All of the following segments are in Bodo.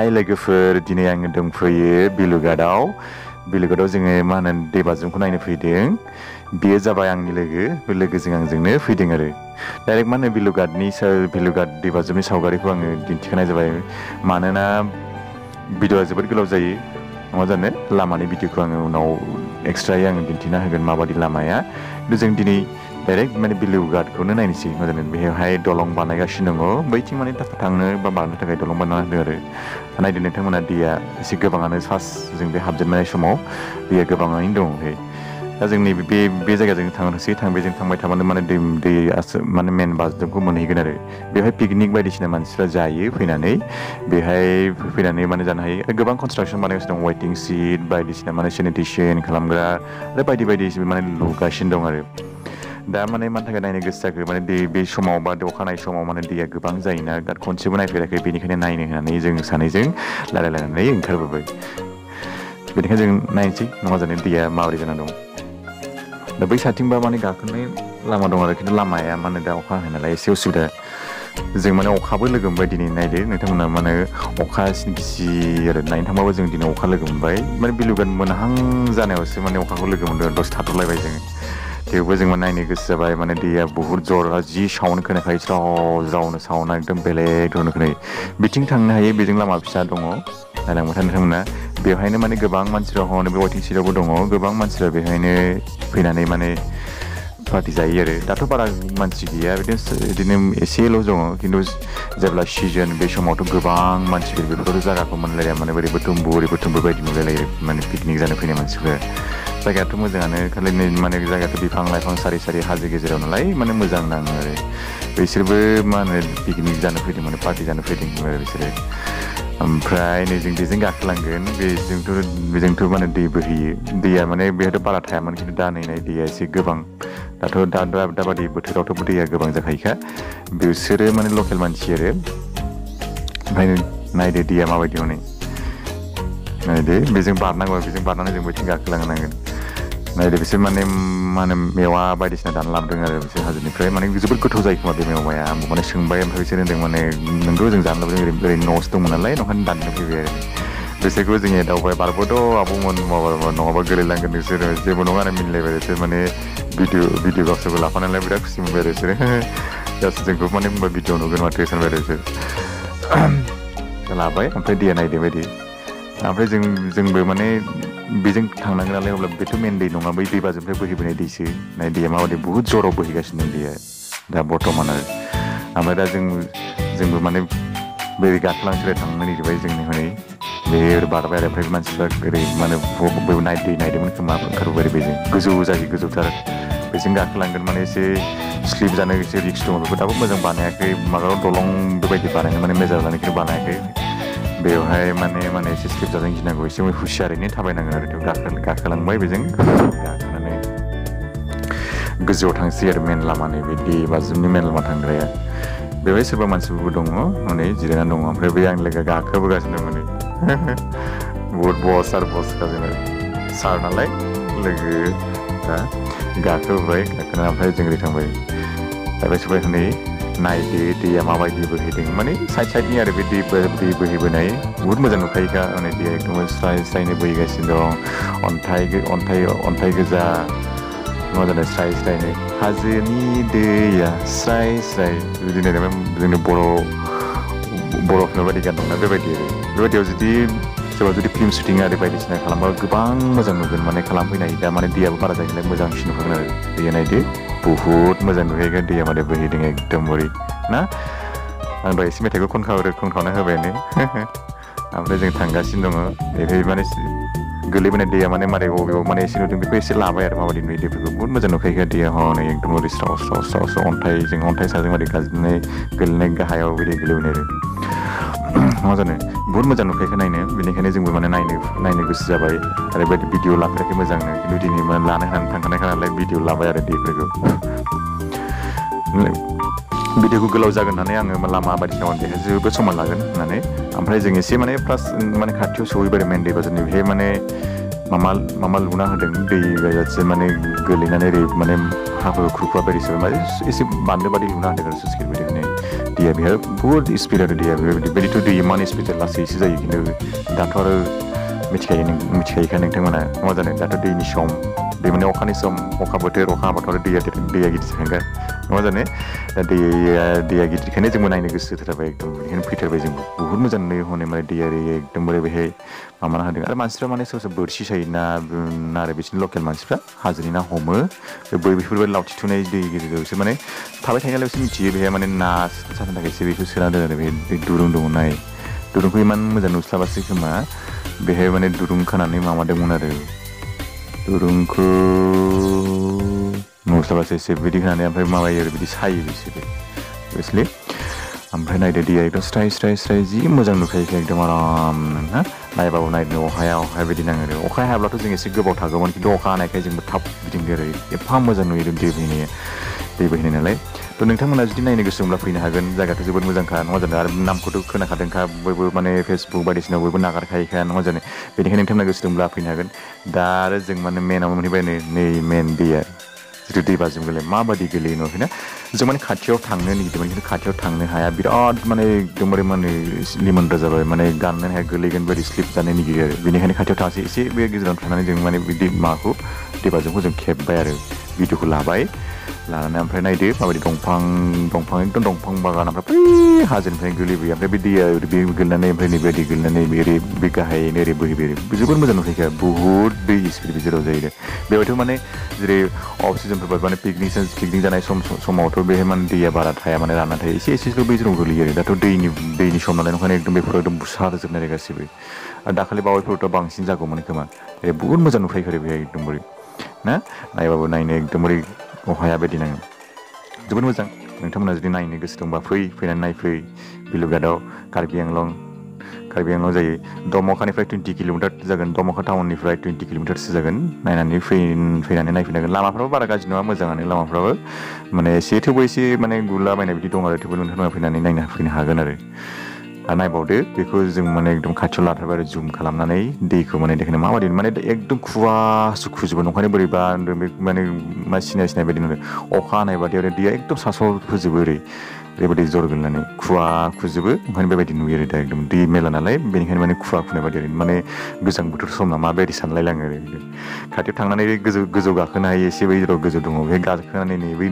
हाय लोगोफोर दिनै आङो दंफैयो बिलुगाटआव जोङो मा होनो दैबाज्रुमखौ नायनो फैदों बेयो जाबाय आंनि लोगो बे लोगोजों आंजोंनो फैदों आरो डाइरेक्ट मा होनो बिलुगाट दैबाज्रुमनि सावगारिखौ आङो दिन्थिखानाय जाबाय मानोना भिडिअआ जोबोद गोलाव जायो नङा जानो लामानि भिडिअखौ आङो उनाव एक्सट्रायै आङो दिन्थिना होगोन माबादि लामाया खिन्थु जों दिनै डाइरेक्ट माने बिलुगाटखौनो नायनोसै मोजां बेहाय दलं बानायगासिनो दङ बैथिं माने थांनो बा बारनो थाखाय दलं बानायना होदों आरो नायदो नोंथांमोना दैया एसे गोबाङानो फार्स्ट जों बे हाबजेननाय समाव दैया गोबाङैनो दं ओमफ्राय दा जोंनि बे जायगाजों थांनोसै बेजों थांबाय थाबानो माने दै माने मेन बाज्रुमखौ मोनहैगोन आरो बेवहाय पिकनिक बायदिसिना मानसिफ्रा जायो फैनानै बेहाय फैनानै माने जानो हायो आरो गोबां कनस्ट्राक्सन बानायगासिनो दं वेटिं सिट बायदिसिना माने सेनिटेसन खालामग्रा आरो बायदि बायदि माने लुगासिनो दं आरो दा माने मानि थाखाय नायनो गोसो जाखो माने बे समाव बा अखानायै समाव माने दैया गोबां जायोना खनसेबो नायफेराखै बेनिखायनो नायनो होननानै जों सानैजों रायलायलायनानै ओंखारबोबाय बेनिखायनो जों नायनोसै नङा जानो दैया माबोरै जाना दं दा बै साथिंबा माने गाखोनाय लामा दं आरो खिन्थु लामाया माने दा अखा हानाय नालाय एसे उसुबिदा जों माने अखाबो लोगो मोनबाय दिनै नायदो नोंथांमोना माने अखा गिसि आरो नायनो थांबाबो जों दिनै अखा लोगो मोनबाय माने बिलुगाट मोनहां जानायावसो माने अखाखौ लोगो मोनदों दसे थाथ'लायबाय जोङो थेवबो जों नायनो गोसो जाबाय माने दैया बुहुत जर जि साउन्ड खोनाखायो ज्रावनो साउन्डआ एकदम बेलेग धरन खोनायो बिथिं थांनो हायो बेजों लामा फिसा दङ नायलांबाय था नोंथांमोना बेवहायनो माने गोबां मानसिफ्रा हनै बे वेटिं सिटआवबो दङ गोबां मानसिफ्रा बेवहायनो फैनानै माने पार्टि जायो आरो दाथ' बारा मानसि गैया बिदिनो एसेल' दङ खिन्थु जेब्ला सिजन बे समावथ' गोबां मानसिफोर बेफोरथ' जायगाखौ मोनलाया माने ओरैबो थुम्बु बायदि मोनलायलायो माने पिकनिक जानो फैनाय मानसिफोरा जायगायाथ' मोजाङानो खालि माने जायगायाथ' बिफां लाइफां सारि सारि हाजो गेजेराव नालाय माने मोजां नाङो आरो बिसोरबो मा होनो पिकनिक जानो फैदों माने पार्टि जानो फैदों आरो बिसोरो ओमफ्राय नै जों बेजों गाखोलांगोन बेजोंथ' माने दै बोहैयो दैया माने बेहायथ' बारा थायामोन खिन्थु दा नै दैया एसे गोबां दाथ' दाबादि बोथोरावथ' दैया गोबां जाखायोखा बिसोरो माने लकेल मानसि आरो ओमफ्राय नायदो दैया माबायदि हनै नायदो बेजों बारनानै जों बैथिं गाखोलांनांगोन नायदो बिसोर माने मा होनो मेवा बायदिसिना दाना लाबोदों आरो बिसोर हाजोनिफ्राय माने जोबोद गोथाव जायो खोमा बे मेवाया आंबो माने सोंबाय ओमफ्राय बिसोर होनदों माने नोंगौ जों जानो लुबैदों ओरै न'आवसो दंमोन नालाय नंखायनो दाननो फैबाय आरो बिसोरखौ जों एदावबाय बारबोद' आब'मोन नङाबा गोलैलांगोन नोंसोरो जेबो नङा आरो मिनिलायबाय बिसोर माने भिडिअ गावसोरबो लाफानायलाय बिराद खुसि मोनबाय आरो बिसोरो जास्ट जोंखौ माने बुंबाय भिडिअ नुगोन माथो सानबाय आरो बिसोर लाबाय ओमफ्राय दैया नायदो बायदि ओमफ्राय जोंबो माने बेजों थांनांगोन नालाय अब्ला बेथ' मेन दै नङा बै दैबाज्रुमनिफ्राय बोहैबोनाय दैसो नाय दैया माबायदि बुहुत जराव बोहैगासिनो दं दैया दा बर्थमान आरो ओमफ्राय दा जोंबो माने बै गाखोलांसैलाय थांनो नागिरबाय जोंनि हनै बे बारबाय आरो ओमफ्राय मानसिफ्रा ओरै माने दै नायदोंमोन खोमा ओंखारबोबाय आरो बेजों गोजौ जायो गोजौथार बेजों गाखोलांगोन माने एसे स्लिप जानो एसे रिक्स दङ बेखौ दाबो मोजां बानायाखै माबायाव दलं बेबायदि बानायनो माने मेजार लानायखौ बानायाखै बेवहाय माने एसे स्लिप जाजानो गिनांगौ एसे हुसियारैनो थाबायनांगोन आरो गाखोलांबाय बेजों गाखोनानै गोजौआव थांसै आरो मेन लामानि बे दै बाज्रुमनि मेन लामा थांग्राया बेवहाय सोरबा मानसिफोरबो दङ हनै जिरायनानै दङ ओमफ्राय बे आंनि लोगोआ गाखोबोगासिनो माने बुहुत बस खाजोन सार नालाय लोगो दा गाखोबोबाय गाखोनानै ओमफ्राय जों ओरै थांबाय दा बे सोरबा हनै नायदो दैया माबायदि बोहैदों माने साइडनि आरो बे दै बोहैबोनाय बुहुत मोजां नुखायोखा माने दैया एकदम स्रायनो बोहैगासिनो दं अन्थाइ गोजा मा जादों स्रायनो हाजोनि दैया स्राय बिदिनो जोंनि बर'फोरनि बायदि गान दंना बेबायदियाव जुदि फिल्म शुटिं आरि बायदिसिना खालामबा गोबां मोजां नुगोन माने खालामफैनो हायो दा माने दैयाबो बारा जायो नालाय मोजांसिन नुखागोन आरो दैया नायदो बुहुत मोजां नुहैगोन दैया माने बोहैदों एकदम बोरै ना आं दहाय एसे मेथाइखौ खनखावना होबायानो ओमफ्राय जों थांगासिनो दङ ओरै माने गोलैबोनाय दैया माने मारै बबेयाव माने एसे नुदों बेखौ एसे लाबाय आरो माबायदि नुयो दैफोरखौ बुहुत मोजां नुखायोखा दैया हनै एकदम ओरै स्राव अन्थाइ साजों मारै गाज्रिनाय गोलैनाय गाहायाव बिदि गोलैबोनाय आरो मा जानो बुहुत मोजां नुखायोखा नायनो बेनिखायनो जोंबो माने नायनो गोसो जाबाय आरो बेबायदि भिडिअ लाफेराखै मोजांनो खिन्थु दिनै माने लानो होननानै थांखानायखा नालाय भिडिअ लाबाय आरो दैफोरखौ भिडिअखौ गोलाव जागोन होननानै आङो लामा बायदिसिना बेहाय जोबोद समान लागोन होननानै ओमफ्राय जों एसे माने माने खाथियाव सहैबाय मेन दै बाज्रुमनि बेहाय माने मामा लुना होदों दै जासे माने गोलैनानै ओरै माने हाफोर खुरखुवा बायदिसो माने एसे बान्दो बायदि लुना होदों आरो सुइस गेट बायदि दैया बेहा बुहुत स्पिड आरो दैया बेबायदिथ' दै इमान स्पिड लासैसो जायो खिन्थु दाथ' आरो मिथिखायोखा नोंथांमोना मा जानो दाथ' दैनि सम बे माने अखानि सम अखा बोथोर अखा हाबाथ' आरो दैया गिदिर जाखागोन मा जानो दा दैया गिदिरखायनो जोंबो नायनो गोसो जाथारबाय एकदम बेनिखायनो फैथारबाय जोंबो बुहुत मोजां नुयो हनै माने दैया एकदमबारे बेहाय माबाना होदों आरो मानसिफ्रा माने सोरबा सोरबा बोरसि सायोना आरो बिसोरनि लकेल मानसिफ्रा हाजोनि ना हमो बेफोरबायदि लावथि थुनाय दै गेजेरावसो माने थाबाय थायो नालाय बिसोर मिथियो बेहाय माने ना सानो थाखायसो बेखौ सोना दोनो आरो बे दुरुं दंनाय दुरुंखौ इमान मोजां नुस्लाबासै खोमा बेहाय माने दुरुं खानानै माबादोंमोन आरो दुरुंखौ नुस्लाबासै एसे बिदि होनानै ओमफ्राय माबायो आरो बिदि सायो बिसोरो अभियासलि ओमफ्राय नायदो दैया एकदम स्राय जि मोजां नुखायो एकदम आरामनो ना नायबाबो नायनो अखाया बायदि नाङो आरो अखा हायाब्लाथ' जों एसे गोबाव थागौमोन खिन्थु अखा हानायखाय जोंबो थाब गिदिंदो आरो एफा मोजां नुयो दै बोहैनाय नालाय थ' नोंथांमोना जुदि नायनो गोसो दंब्ला फैनो हागोन जायगाथ' जोबोद मोजांखा नङा जानो आरो नामखौथ' खोनाखादोंखा बयबो माने फेसबुक बायदिसिना बयबो नागारखायोखा नङा जानो बेनिखायनो नोंथांमोना गोसो दंब्ला फैनो हागोन दा आरो जों माने मेनाव मोनहैबाय नै मेन दैया जिथु दै बाज्रुम गोलैयो माबायदि गोलैयो नुवाखैना जों माने खाथियाव थांनो नागिरदोंमोन खिन्थु खाथियाव थांनो हाया बिराद माने एकदमबारे माने लिमोनद्रा जाबाय माने गाननो हाया गोलैगोन बायदि स्लिप जानो नागिरो आरो बेनिखायनो खाथियाव थांसै एसे बे गेजेराव थांनानै जों माने बे माबाखौ दै बाज्रुमखौ जों खेबबाय आरो भिडिअखौ लाबाय लानानै ओमफ्राय नायदो माबायदि दंफां एकदम दंफां बागान ओमफ्राय बै हाजोनिफ्राय गोलैबोयो ओमफ्राय बे दैया बे गोलैनानै ओमफ्राय नैबेबायदि गोलैनानै ओरै बे गाहायैनो ओरै बोहैबोयो जोबोर मोजां नुखायो बुहुत दै स्पिड जेराव जायो बेवहायथ' माने जेरै अफ सिजनफोर माने पिकनिक जानाय समावथ' बेहाय माने दैया बारा थाया माने रानना थायो एसेल' बै जेराव गोलैयो आरो दाथ' दैनि सम नालाय ओंखायनो एकदम बेफोराव एकदम बुसारजोबनाय आरो गासिबो आरो दाखालि बावैफोरावथ' बांसिन जागौमोन खोमा बुहुत मोजां नुखायो आरो बेहाय एकदमबारे ना नायबाबो नायनो एकदमबारे अहाया बायदि नाङो जोबोद मोजां नोंथांमोना जुदि नायनो गोसो दंबा फैनानै नायफै बिलुगाटआव कार्बि आंलं जायो दम'खानिफ्राय 20 किल'मिटार जागोन दम'खा टाउननिफ्राय 20 किल'मिटारसो जागोन नायनानै फैनानै नायफैनांगोन लामाफ्राबो बारा गाज्रि नङा मोजाङानो लामाफ्राबो माने थेवबो एसे माने गुलाबायनाय बिदि दं आरो थेवबो नोंथांमोना फैनानै नायनो फैनो हागोन आरो नायबावदो बेखौ जों माने एकदम खाथियाव लाथारबाय आरो जुम खालामनानै दैखौ माने देखायनो माबायदि माने एकदम खुवासो खुजोबो नंखायनो बोरैबा माने मा सिनाय बायदि नुदों अखा हानाय बादि आरो दैया एकदम सास'फोजोबो ओरैबायदि जर गोलैनानै खुवा खुजोबो ओंखायनो बेबायदि नुयो आरो दा एकदम दै मेला नालाय बेनिखायनो माने खुवा खुनाय बायदि आरो माने गोजां बोथोर सम ना माबायदि सानलायलाङो आरो खाथियाव थांनानै गोजौ गाखोनो हायो एसे बै जेराव गोजौ दङ बेहाय गाखोनानै नै बै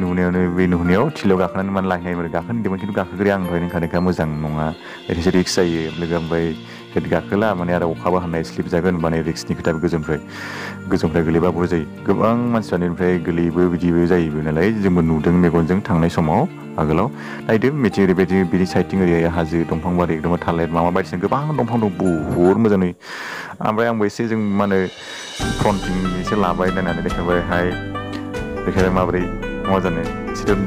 नुहुनायाव थिलायाव गाखोनानै माने लाहैनाय गाखोनो होनदोंमोन खिन्थु गाखोग्राया आं दहाय होनखानायखा मोजां नङा एसे रिक्स जायो लोगो ओमफ्राय गाखोला माने आरो अखाबो हानाय स्लिप जागोन माने रिक्सनि खोथा गोजौनिफ्राय गोलैबा बोरै जायो गोबां मानसिफ्रानो ओमफ्राय गोलैबो बिदिबो जायोबो नालाय जोंबो नुदों मेगनजों थांनाय समाव आगोलाव नायदो मिथिं ओरैबायदि बिदि साइडथिं ओरैहाय हाजो दंफां बारि एकदम थालिर माबा बायदिसिना गोबां दंफां दं बुहुत मोजां नुयो ओमफ्राय आंबो एसे जों मा होनो फ्रन्टिं एसे लाबाय नायनानै देखायबाय माबोरै मा जानो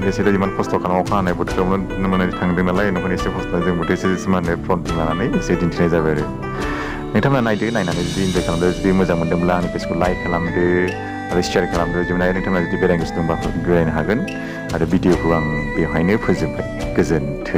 एसे इमान खस्थ' खालामो अखा हानाय बोथोरावनो माने थांदों नालाय न'खरनि एसे खस्थ' जोंबोथ' एसे मा होनो फ्रन्टिं लानानै एसे दिन्थिनाय जाबाय आरो नोंथांमोना नायनानै जुदि इन्जय खालामदो जुदि मोजां मोनदोंब्ला आंनि पेजखौ लाइक खालामदो आरो शेयार खालामदो जोंना नोंथांमोना जुदि बेरायनो गोसो दंबा बेरायनो हागोन आरो भिडिअखौ आं बेवहायनो फोजोबबाय गोजोन्थों।